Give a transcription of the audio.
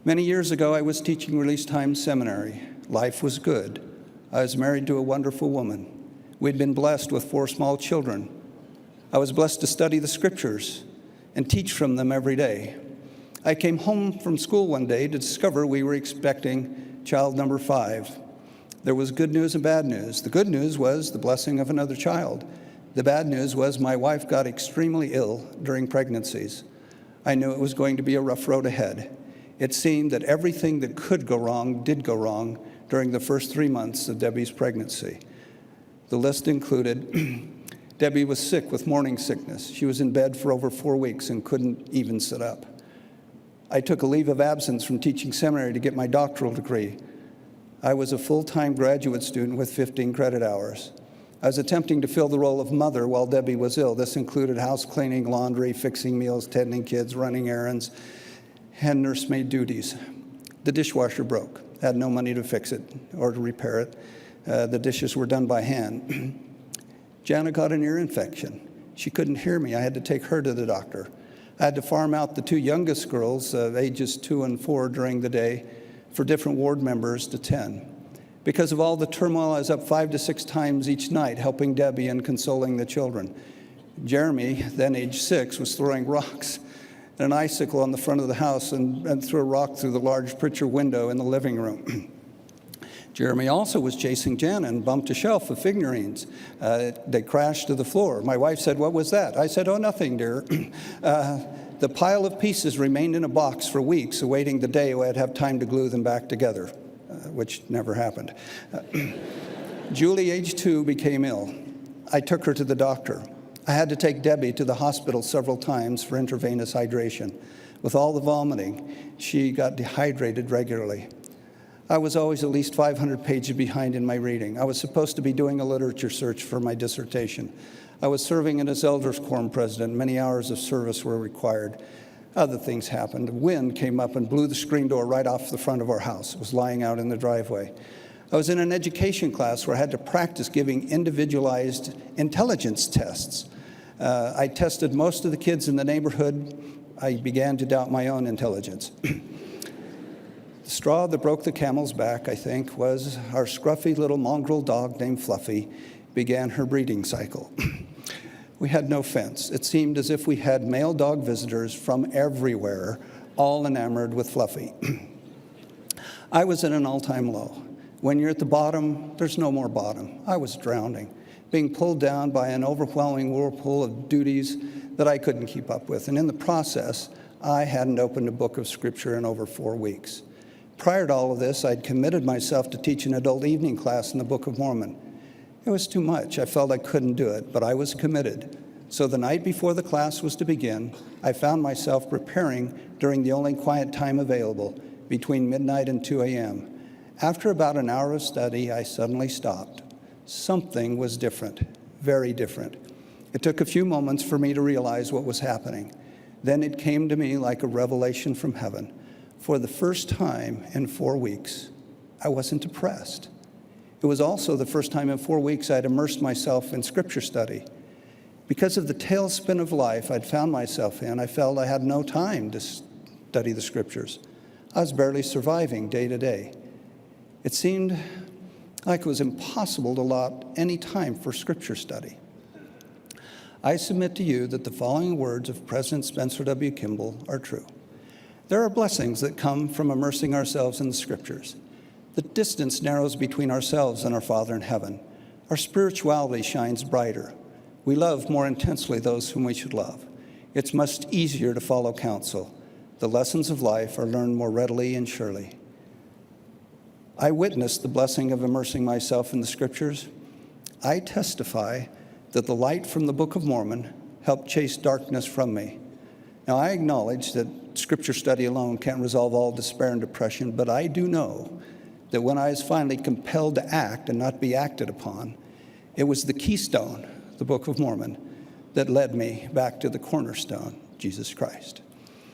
Many years ago, I was teaching release time seminary. Life was good. I was married to a wonderful woman. We'd been blessed with 4 small children. I was blessed to study the scriptures and teach from them every day. I came home from school one day to discover we were expecting child number 5. There was good news and bad news. The good news was the blessing of another child. The bad news was my wife got extremely ill during pregnancies. I knew it was going to be a rough road ahead. It seemed that everything that could go wrong did go wrong during the first 3 months of Debbie's pregnancy. The list included Debbie was sick with morning sickness. She was in bed for over 4 weeks and couldn't even sit up. I took a leave of absence from teaching seminary to get my doctoral degree. I was a full-time graduate student with 15 credit hours. I was attempting to fill the role of mother while Debbie was ill. This included house cleaning, laundry, fixing meals, tending kids, running errands, and nursemaid duties. The dishwasher broke. I had no money to fix it or to repair it. The dishes were done by hand. Jana got an ear infection. She couldn't hear me. I had to take her to the doctor. I had to farm out the 2 youngest girls, ages 2 and 4, during the day for different ward members to tend. Because of all the turmoil, I was up 5 to 6 times each night helping Debbie and consoling the children. Jeremy, then age 6, was throwing rocks and an icicle on the front of the house and threw a rock through the large picture window in the living room. Jeremy also was chasing Jana and bumped a shelf of figurines. They crashed to the floor. My wife said, "What was that?" I said, "Oh, nothing, dear." The pile of pieces remained in a box for weeks, awaiting the day I'd have time to glue them back together, which never happened. Julie, age 2, became ill. I took her to the doctor. I had to take Debbie to the hospital several times for intravenous hydration. With all the vomiting, she got dehydrated regularly. I was always at least 500 pages behind in my reading. I was supposed to be doing a literature search for my dissertation. I was serving as Elders Quorum president. Many hours of service were required. Other things happened. The wind came up and blew the screen door right off the front of our house. It was lying out in the driveway. I was in an education class where I had to practice giving individualized intelligence tests. I tested most of the kids in the neighborhood. I began to doubt my own intelligence. The straw that broke the camel's back, I think, was our scruffy little mongrel dog named Fluffy began her breeding cycle. We had no fence. It seemed as if we had male dog visitors from everywhere, all enamored with Fluffy. I was at an all-time low. When you're at the bottom, there's no more bottom. I was drowning, being pulled down by an overwhelming whirlpool of duties that I couldn't keep up with. And in the process, I hadn't opened a book of Scripture in over 4 weeks. Prior to all of this, I'd committed myself to teach an adult evening class in the Book of Mormon. It was too much. I felt I couldn't do it, but I was committed. So the night before the class was to begin, I found myself preparing during the only quiet time available, between midnight and 2 a.m. After about an hour of study, I suddenly stopped. Something was different, very different. It took a few moments for me to realize what was happening. Then it came to me like a revelation from heaven. For the first time in 4 weeks, I wasn't depressed. It was also the first time in 4 weeks I'd immersed myself in Scripture study. Because of the tailspin of life I'd found myself in, I felt I had no time to study the Scriptures. I was barely surviving day to day. It seemed like it was impossible to allot any time for Scripture study. I submit to you that the following words of President Spencer W. Kimball are true. There are blessings that come from immersing ourselves in the Scriptures. The distance narrows between ourselves and our Father in heaven. Our spirituality shines brighter. We love more intensely those whom we should love. It's much easier to follow counsel. The lessons of life are learned more readily and surely. I witnessed the blessing of immersing myself in the Scriptures. I testify that the light from the Book of Mormon helped chase darkness from me. Now, I acknowledge that Scripture study alone can't resolve all despair and depression, but I do know that when I was finally compelled to act and not be acted upon, it was the keystone, the Book of Mormon, that led me back to the cornerstone, Jesus Christ.